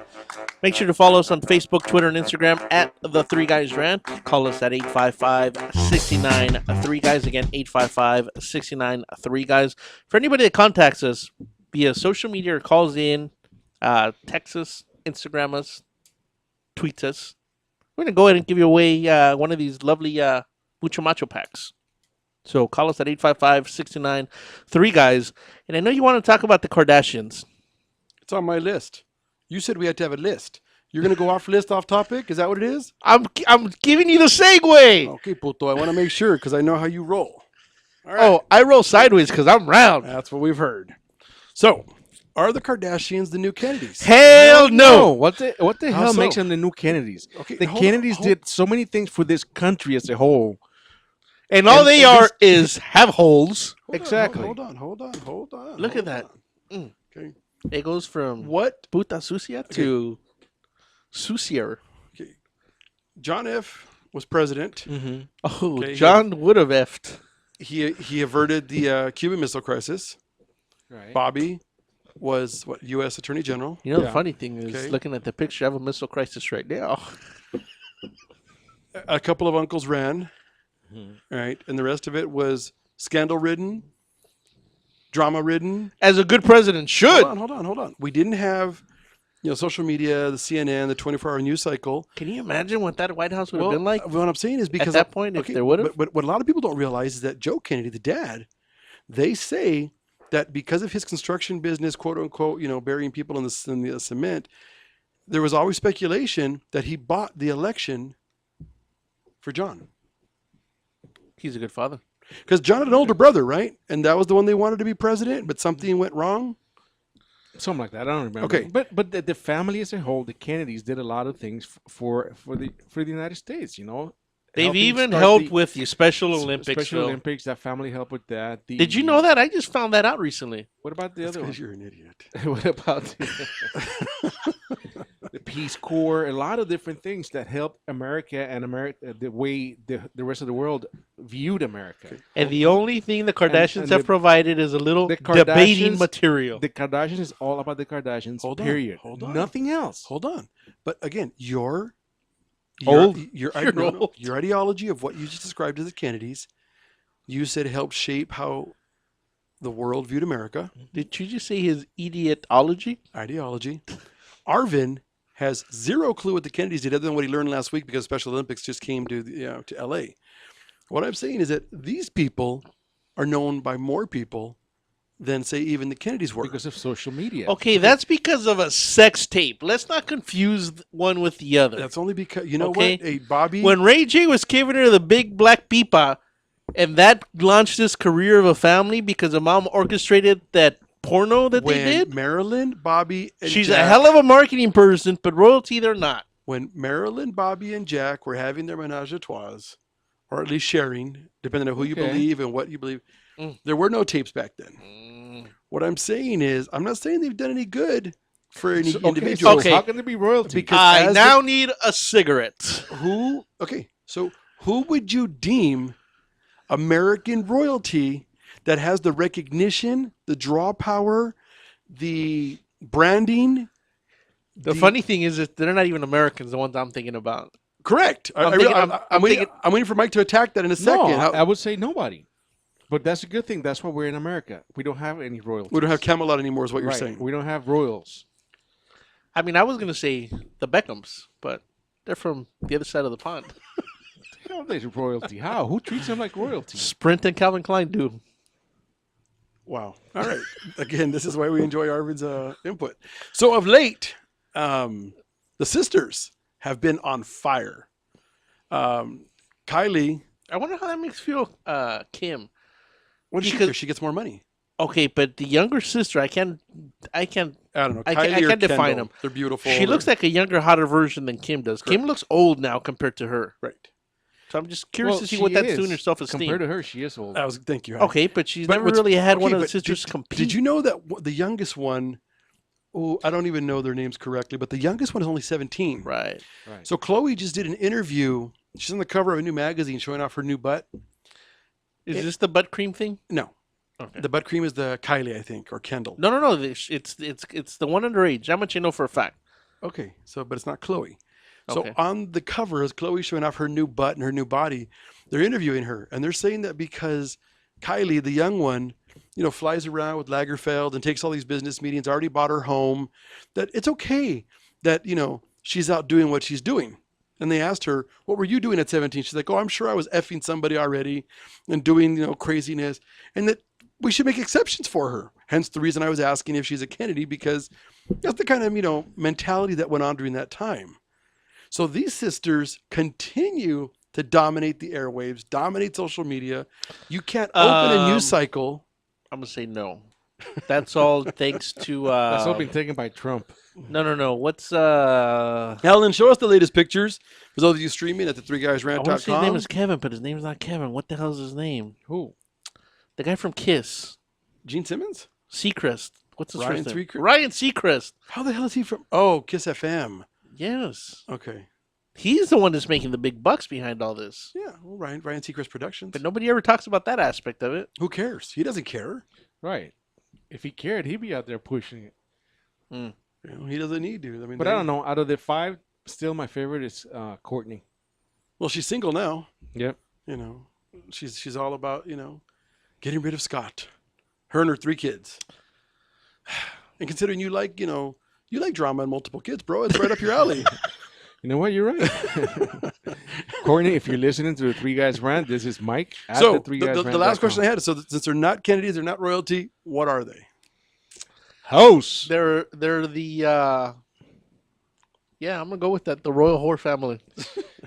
Make sure to follow us on Facebook, Twitter, and Instagram at the Three Guys Rant. Call us at 855-69-3-GUYS. Again, 855-69-3-GUYS. For anybody that contacts us via social media or calls in, text us, Instagram us, tweets us, we're going to go ahead and give you away one of these lovely Mucho Macho packs. So call us at 855-69-3-GUYS. And I know you want to talk about the Kardashians. It's on my list. You said we had to have a list. You're going to go off list, off topic? Is that what it is? I'm giving you the segue. Okay, puto. I want to make sure because I know how you roll. All right. Oh, I roll sideways because I'm round. That's what we've heard. So, are the Kardashians the new Kennedys? Hell no. What the How hell so? makes them the new Kennedys? Okay, The hold Kennedys on. did so many things for this country as a whole. And all they are is have holes. Exactly. Hold on. Look at that. Okay. It goes from What? puta sucia to sucier. Okay. John F. was president. Mm-hmm. Oh, Okay, John would have effed. He averted the Cuban Missile Crisis. Right. Bobby was U.S. Attorney General. You know, the Yeah. funny thing is, Okay. looking at the picture, I have a missile crisis right now. A couple of uncles ran, Mm-hmm. right, and the rest of it was scandal-ridden, drama-ridden. As a good president should. Hold on. We didn't have, social media, the CNN, the 24-hour news cycle. Can you imagine what that White House would have been like? What I'm saying is because that point, if there would've? But what a lot of people don't realize is that Joe Kennedy, the dad, they say that because of his construction business, quote unquote, burying people in the cement, there was always speculation that he bought the election for John. He's a good father. Because John had an older brother, right? And that was the one they wanted to be president, but something went wrong. Something like that. I don't remember. Okay. But the family as a whole, the Kennedys did a lot of things for the United States. They've Helping even start helped the with the Special Olympics. Special Phil. Olympics. That family helped with that. Did you know that? I just found that out recently. What about the That's other one? because you're an idiot. What about the Peace Corps? A lot of different things that helped America and the way the rest of the world viewed America. And the only thing the Kardashians and have the- provided is a little the debating Kardashians- material. The Kardashians is all about the Kardashians. Hold on, period. hold on. Nothing else. Hold on. But again, your Old. Your You're old. your ideology of what you just described as the Kennedys, you said helped shape how the world viewed America. Did you just say his idiotology? Ideology. Arvin has zero clue what the Kennedys did other than what he learned last week because Special Olympics just came to LA. What I'm saying is that these people are known by more people than, say, even the Kennedys were. Because of social media. Okay, that's because of a sex tape. Let's not confuse one with the other. That's only because, you know Okay. what? Hey, Bobby. When Ray J was giving her the big black pipa, and that launched his career of a family because the mom orchestrated that porno that they did. Marilyn, Bobby, and She's Jack, a hell of a marketing person, but royalty they're not. When Marilyn, Bobby, and Jack were having their menage a trois, or at least sharing, depending on who you Okay. believe and what you believe, Mm. there were no tapes back then. What I'm saying is, I'm not saying they've done any good for any individual. So how can it be royalty? Because I as now need a cigarette. so who would you deem American royalty that has the recognition, the draw power, the branding? The funny thing is that they're not even Americans, the ones I'm thinking about. Correct. I'm waiting for Mike to attack that in a second. No, I would say nobody. But that's a good thing. That's why we're in America. We don't have any royalty. We don't have Camelot anymore, is what you're Right. saying. We don't have royals. I mean, I was going to say the Beckhams, but they're from the other side of the pond. How are they royalty? How? Who treats them like royalty? Sprint and Calvin Klein do. Wow. All right. Again, this is why we enjoy Arvid's input. So of late, the sisters have been on fire. Kylie. I wonder how that makes you feel, Kim. What does she care? She gets more money. Okay, but the younger sister, I can't. I don't know. I Kylie or can't define Kendall. them. They're beautiful. She looks like a younger, hotter version than Kim does. Correct. Kim looks old now compared to her. Right. So I'm just curious Well, to see she what that's is. doing her self-esteem. Compared to her, she is old. Thank you. Okay, but she's never really had one of the but sisters compete. Did you know that the youngest one? Oh, I don't even know their names correctly, but the youngest one is only 17. Right. So Chloe just did an interview. She's on the cover of a new magazine showing off her new butt. Is this the butt cream thing? No. Okay. The butt cream is the Kylie, I think, or Kendall. No. It's the one underage. That much I know for a fact. Okay, but it's not Chloe. So Okay. on the cover, as Chloe showing off her new butt and her new body, they're interviewing her, and they're saying that because Kylie, the young one, flies around with Lagerfeld and takes all these business meetings, already bought her home, that it's okay that, she's out doing what she's doing. And they asked her, what were you doing at 17? She's like, oh, I'm sure I was effing somebody already and doing, craziness. And that we should make exceptions for her. Hence the reason I was asking if she's a Kennedy, because that's the kind of, mentality that went on during that time. So these sisters continue to dominate the airwaves, dominate social media. You can't open a news cycle. I'm going to say no. That's all thanks to... That's all been taken by Trump. No. What's... Helen, show us the latest pictures. For those of you streaming at the I want to say his name threeguysrant.com. is Kevin, but his name's not Kevin. What the hell is his name? Who? The guy from Kiss. Gene Simmons? Seacrest. What's his Ryan first name? Seacrest? Ryan Seacrest. How the hell is he from? Oh, Kiss FM. Yes. Okay. He's the one that's making the big bucks behind all this. Yeah, well, Ryan Seacrest Productions. But nobody ever talks about that aspect of it. Who cares? He doesn't care. Right. If he cared, he'd be out there pushing it. He doesn't need to. But I don't know. Out of the 5, still my favorite is Courtney. Well, she's single now. Yep. She's all about, getting rid of Scott. Her and her 3 kids. And considering you like drama and multiple kids, bro, it's right up your alley. You know what? You're right. Courtney, if you're listening to the Three Guys Rant, this is Mike. At So the the last question I had is, so since they're not Kennedys, they're not royalty, what are they? House. They're the yeah, I'm gonna go with that. The royal whore family,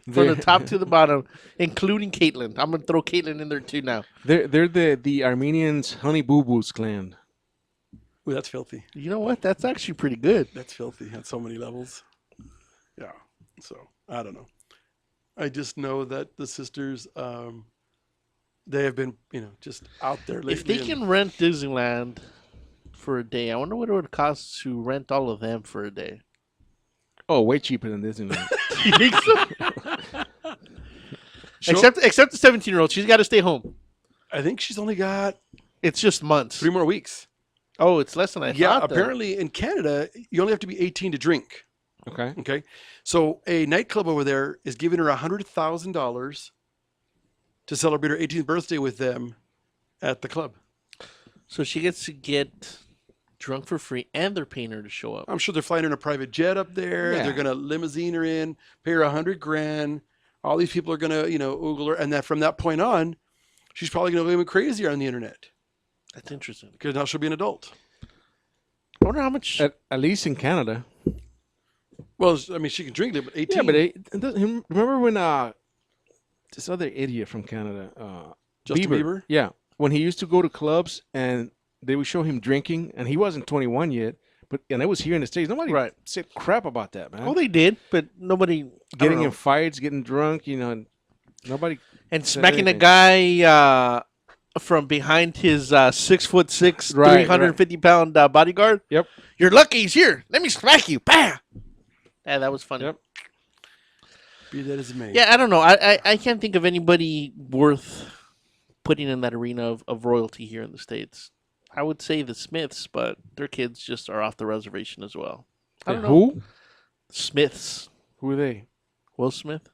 from the top to the bottom, including Caitlyn. I'm gonna throw Caitlyn in there too now. They're the Armenians Honey Boo Boo's clan. Ooh, that's filthy. You know what? That's actually pretty good. That's filthy at so many levels. Yeah. So I don't know. I just know that the sisters, they have been, just out there lately. If they can rent Disneyland for a day, I wonder what it would cost to rent all of them for a day. Oh, way cheaper than Disneyland. You think so? Except the 17-year-old, she's got to stay home. I think she's only got. It's just months. 3 more weeks. Oh, it's less than I thought. then. Apparently in Canada, you only have to be 18 to drink. Okay. Okay. So a nightclub over there is giving her $100,000 to celebrate her 18th birthday with them at the club. So she gets to get drunk for free, and they're paying her to show up. I'm sure they're flying her in a private jet up there. Yeah. They're gonna limousine her in, pay her $100,000. All these people are gonna, oogle her, and that from that point on, she's probably gonna go even crazier on the internet That's interesting. because now she'll be an adult. I wonder how much. At least in Canada. Well, I mean, she can drink it, but 18. Yeah, but remember when this other idiot from Canada, Justin Bieber? Yeah, when he used to go to clubs and they would show him drinking, and he wasn't 21 yet, and it was here in the States. Nobody said crap about that, man. Well, they did, but nobody Getting in fights, getting drunk, nobody. and said smacking a anything. guy from behind his 6'6", Right, 350-pound bodyguard. Yep. You're lucky he's here. Let me smack you. Bam. Yeah, that was funny. Yep. Be that as it may. Yeah, I don't know. I can't think of anybody worth putting in that arena of royalty here in the States. I would say the Smiths, but their kids just are off the reservation as well. I don't know. Who? Smiths. Who are they? Will Smith?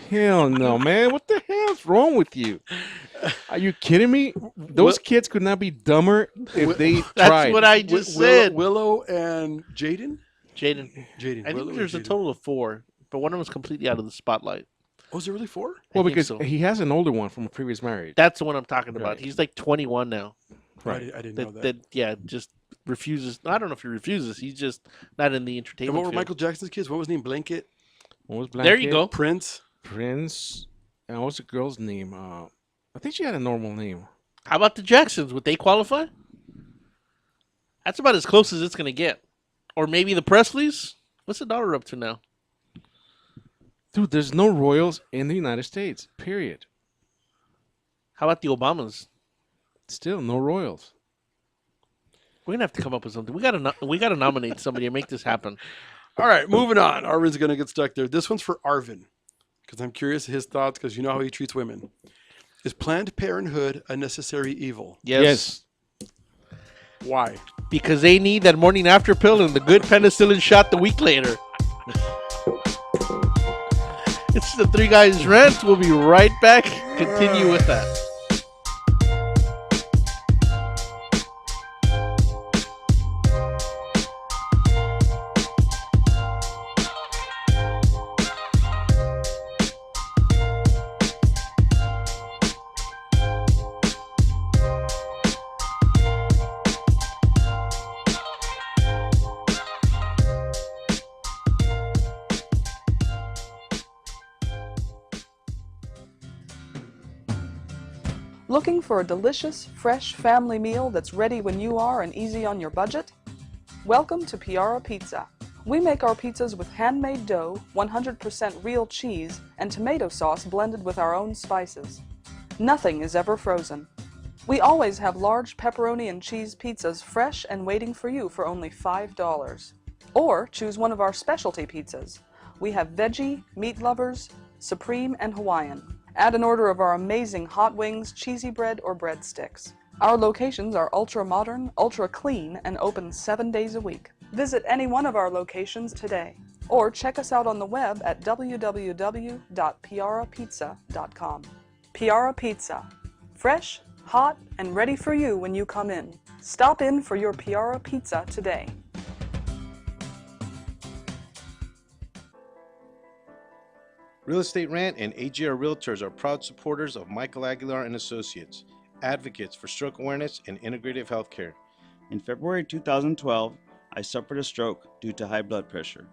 Hell no, man. What the hell's wrong with you? Are you kidding me? Those kids could not be dumber if they tried. That's what I just said. Willow and Jaden? Jaden. Jaden. I Willow think and there's a Jaden. total of 4, but one of them is completely out of the spotlight. Oh, is there really 4? Well, think because so. he has an older one from a previous marriage. That's the one I'm talking about. Right. He's like 21 now. Right. I didn't know that. Yeah, just refuses. I don't know if he refuses. He's just not in the And entertainment what were field. Michael Jackson's kids? What was his name? Blanket? What was There you Blanket? go. Prince? Prince. And what's the girl's name? I think she had a normal name. How about the Jacksons? Would they qualify? That's about as close as it's going to get. Or maybe the Presleys? What's the daughter up to now? Dude, there's no royals in the United States. Period. How about the Obamas? Still no royals. We're going to have to come up with something. We got to nominate somebody and make this happen. All right, moving on. Arvin's going to get stuck there. This one's for Arvin because I'm curious his thoughts because you know how he treats women. Is Planned Parenthood a necessary evil? Yes. Why? Because they need that morning after pill and the good penicillin shot the week later. It's the Three Guys Rant. We'll be right back. Continue with that. Looking for a delicious, fresh family meal that's ready when you are and easy on your budget? Welcome to Piara Pizza. We make our pizzas with handmade dough, 100% real cheese, and tomato sauce blended with our own spices. Nothing is ever frozen. We always have large pepperoni and cheese pizzas fresh and waiting for you for only $5. Or choose one of our specialty pizzas. We have veggie, meat lovers, supreme, and Hawaiian. Add an order of our amazing hot wings, cheesy bread, or breadsticks. Our locations are ultra-modern, ultra-clean, and open 7 days a week. Visit any one of our locations today, or check us out on the web at www.piarapizza.com. Piara Pizza. Fresh, hot, and ready for you when you come in. Stop in for your Piara Pizza today. Real Estate Rant and AGR Realtors are proud supporters of Michael Aguilar and Associates, advocates for stroke awareness and integrative healthcare. In February 2012, I suffered a stroke due to high blood pressure.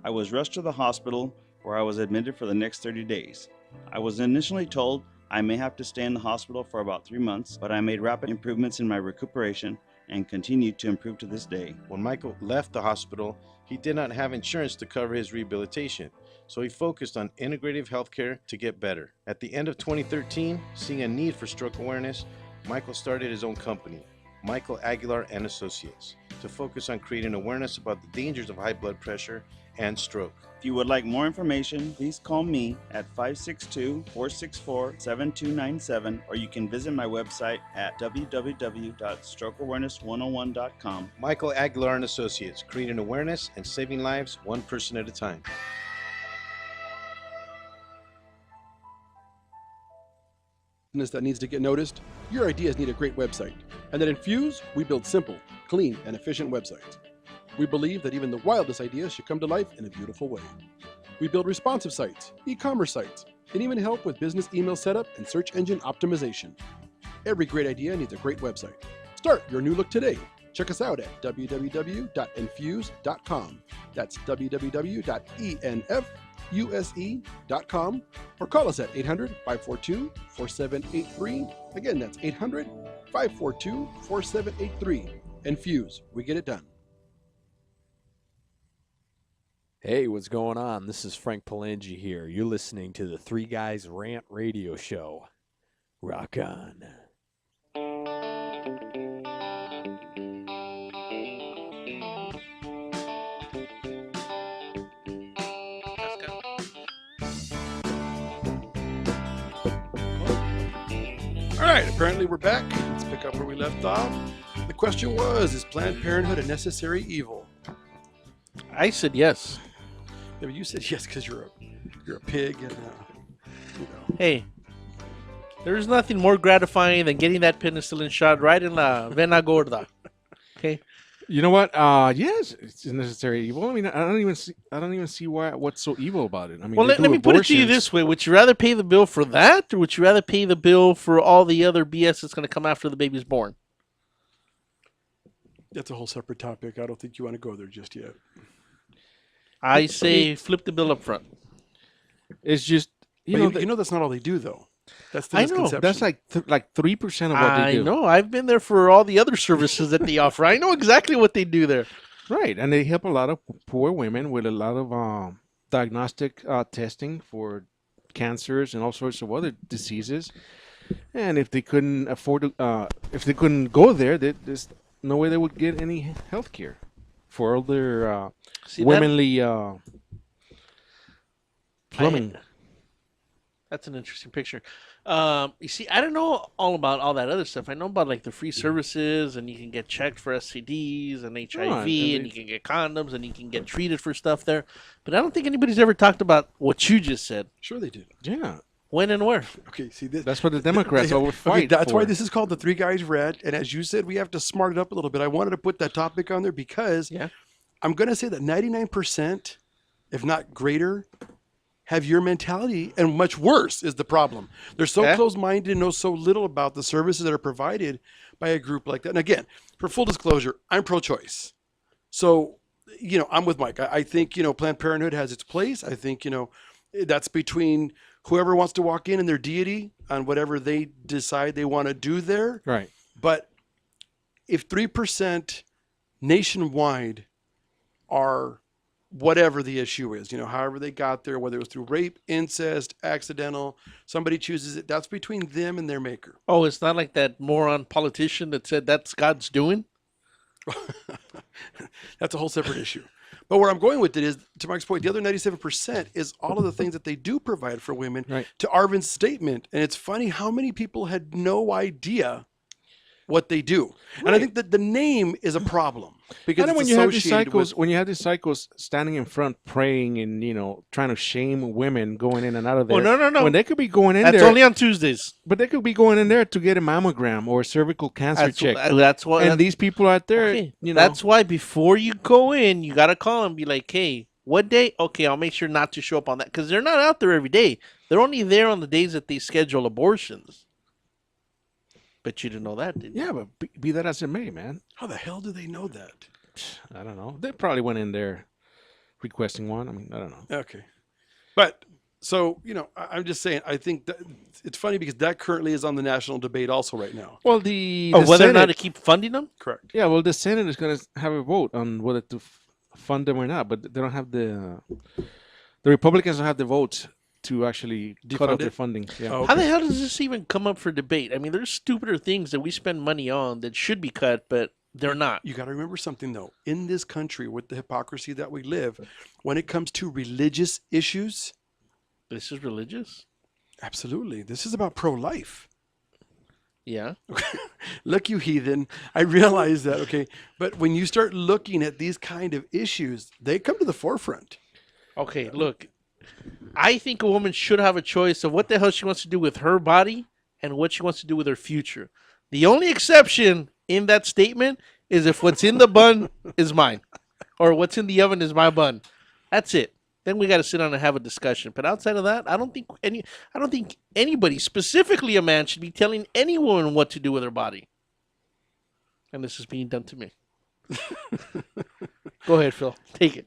I was rushed to the hospital where I was admitted for the next 30 days. I was initially told I may have to stay in the hospital for about 3 months, but I made rapid improvements in my recuperation and continued to improve to this day. When Michael left the hospital, he did not have insurance to cover his rehabilitation, so he focused on integrative healthcare to get better. At the end of 2013, seeing a need for stroke awareness, Michael started his own company, Michael Aguilar and Associates, to focus on creating awareness about the dangers of high blood pressure and stroke. If you would like more information, please call me at 562-464-7297, or you can visit my website at www.strokeawareness101.com. Michael Aguilar and Associates, creating awareness and saving lives one person at a time. business that needs to get noticed, your ideas need a great website. And at Infuse, we build simple, clean, and efficient websites. We believe that even the wildest ideas should come to life in a beautiful way. We build responsive sites, e-commerce sites, and even help with business email setup and search engine optimization. Every great idea needs a great website. Start your new look today. Check us out at www.infuse.com. That's www.enfuse.com, or call us at 800-542-4783. Again, that's 800-542-4783. Infuse, we get it done. Hey, what's going on? This is Frank Palangi here. You're listening to the Three Guys Rant radio show. Rock on. All right, apparently we're back. Let's pick up where we left off. The question was, is Planned Parenthood a necessary evil? I said yes. Yeah, but you said yes because you're a pig and Hey, there's nothing more gratifying than getting that penicillin shot right in la vena gorda. Okay. You know what? Yes, it's a necessary evil. I mean, I don't even see what's so evil about it. I mean, Well, let me put it to you this way: would you rather pay the bill for that, or would you rather pay the bill for all the other BS that's going to come after the baby's born? that's a whole separate topic. I don't think you want to go there just yet. I say flip the bill up front. It's just You know that's not all they do though. That's the I know. misconception. that's like 3% of what they do. I know. I've been there for all the other services that they offer. I know exactly what they do there. Right, and they help a lot of poor women with a lot of diagnostic testing for cancers and all sorts of other diseases. And if they couldn't afford to, if they couldn't go there, there's no way they would get any health care for all their womanly plumbing. That's an interesting picture. You see, I don't know all about all that other stuff. I know about like the free services, and you can get checked for STDs and HIV, and you can get condoms, and you can get treated for stuff there. But I don't think anybody's ever talked about what you just said. Sure they did. Yeah. When and where? Okay, see that's what the Democrats always fight. Okay, that's for. why this is called the Three Guys Rant. And as you said, we have to smart it up a little bit. I wanted to put that topic on there because I'm going to say that 99%, if not greater, have your mentality, and much worse is the problem. They're so close-minded and know so little about the services that are provided by a group like that. And again, for full disclosure, I'm pro-choice. So, I'm with Mike. I think, Planned Parenthood has its place. I think, that's between whoever wants to walk in and their deity on whatever they decide they want to do there. Right. But if 3% nationwide are whatever the issue is, however they got there, whether it was through rape, incest, accidental, somebody chooses it, that's between them and their maker. Oh, it's not like that moron politician that said that's God's doing? That's a whole separate issue. But where I'm going with it is, to Mike's point, the other 97% is all of the things that they do provide for women. Right. To Arvin's statement, and it's funny how many people had no idea what they do. Right. And I think that the name is a problem because when you have these cycles standing in front praying and trying to shame women going in and out of there. Oh, no. When they could be going in That's there. only on Tuesdays. But they could be going in there to get a mammogram or a cervical cancer check. That's why. And these people out there, okay, that's why before you go in, you gotta call and be like, "Hey, what day? Okay, I'll make sure not to show up on that because they're not out there every day. They're only there on the days that they schedule abortions." But you didn't know that, did you? Yeah, but be that as it may, man. How the hell do they know that? I don't know. They probably went in there requesting one. I mean, I don't know. Okay. But, so, I'm just saying, I think that it's funny because that currently is on the national debate also right now. Well, the whether Senate, or not to keep funding them? Correct. Yeah, well, the Senate is going to have a vote on whether to fund them or not, but they don't have the Republicans don't have the votes to actually cut off their funding. Yeah. Oh, okay. How the hell does this even come up for debate? I mean, there's stupider things that we spend money on that should be cut, but they're not. You got to remember something, though. In this country, with the hypocrisy that we live, when it comes to religious issues... This is religious? Absolutely. This is about pro-life. Yeah. Look, you heathen. I realize that, okay? But when you start looking at these kind of issues, they come to the forefront. Okay, look. I think a woman should have a choice of what the hell she wants to do with her body and what she wants to do with her future. The only exception in that statement is if what's in the bun is mine, or what's in the oven is my bun. That's it. Then we got to sit down and have a discussion. But outside of that, I don't think anybody, specifically a man, should be telling any woman what to do with her body. And this is being done to me. Go ahead, Phil. Take it.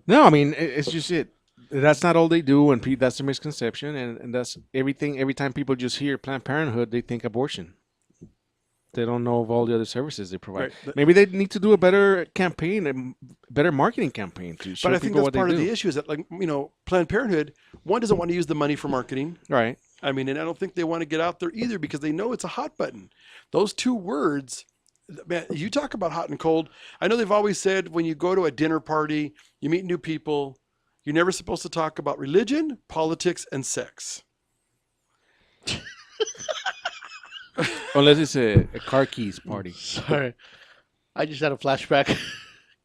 No, I mean it's just it. That's not all they do, and that's the misconception, and that's everything. Every time people just hear Planned Parenthood, they think abortion. They don't know of all the other services they provide. Right, Maybe they need to do a better campaign, a better marketing campaign to show But I think people that's what they part of do. the issue is that, like, you know, Planned Parenthood, one doesn't want to use the money for marketing. Right. I mean, and I don't think they want to get out there either because they know it's a hot button. Those two words, man, you talk about hot and cold. I know they've always said when you go to a dinner party, you meet new people, you're never supposed to talk about religion, politics, and sex. Unless it's a car keys party. Sorry. I just had a flashback.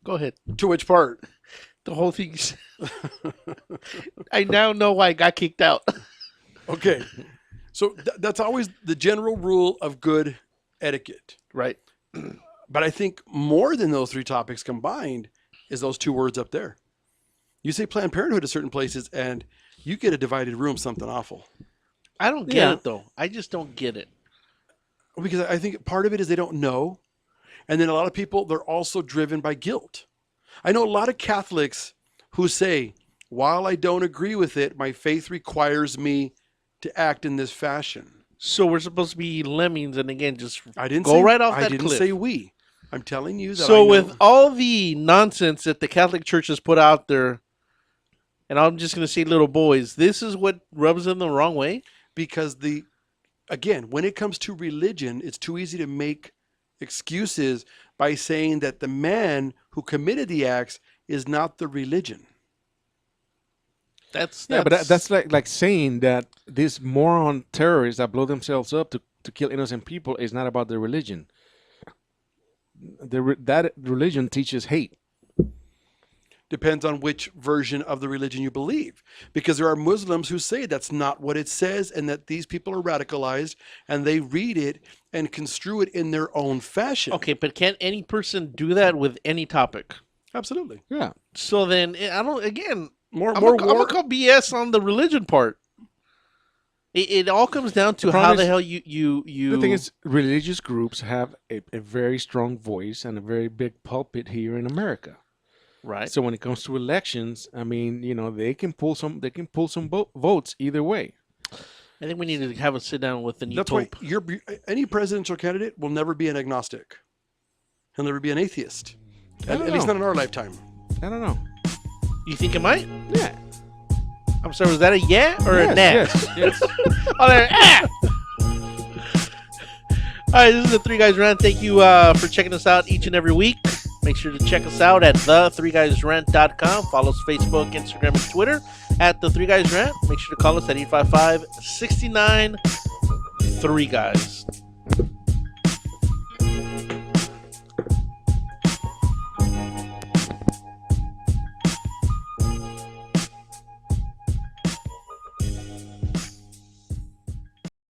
Go ahead. To which part? The whole thing. I now know why I got kicked out. Okay. So that's always the general rule of good etiquette. Right. But I think more than those three topics combined is those two words up there. You say Planned Parenthood to certain places and you get a divided room, something awful. I don't get it, though. I just don't get it. Because I think part of it is they don't know. And then a lot of people, they're also driven by guilt. I know a lot of Catholics who say, while I don't agree with it, my faith requires me to act in this fashion. So we're supposed to be lemmings, and again, just I didn't go say, right off that I didn't cliff. say we. I'm telling you that. So I know. with all the nonsense that the Catholic Church has put out there, and I'm just going to say little boys, this is what rubs them the wrong way? Because again, when it comes to religion, it's too easy to make excuses by saying that the man who committed the acts is not the religion. That's but that's like saying that these moron terrorists that blow themselves up to kill innocent people is not about their religion. That religion teaches hate. Depends on which version of the religion you believe. Because there are Muslims who say that's not what it says and that these people are radicalized and they read it and construe it in their own fashion. Okay, but can't any person do that with any topic? Absolutely. Yeah. So then, I don't, again, I'm more going to call BS on the religion part. It all comes down to how the hell you... The thing is, religious groups have a very strong voice and a very big pulpit here in America. Right. So when it comes to elections, I mean, you know, they can pull some votes either way. I think we need to have a sit down with the new That's pope. why any presidential candidate will never be an agnostic. He'll never be an atheist. At least not in our lifetime. I don't know. You think it might? Yeah. I'm sorry, was that a yeah or a nah? Yes. Oh, there, ah! All right, this is the Three Guys Rant. Thank you for checking us out each and every week. Make sure to check us out at the3guysrant.com. Follow us Facebook, Instagram, and Twitter at the 3 Guys Rant. Make sure to call us at 855-69-3 Guys.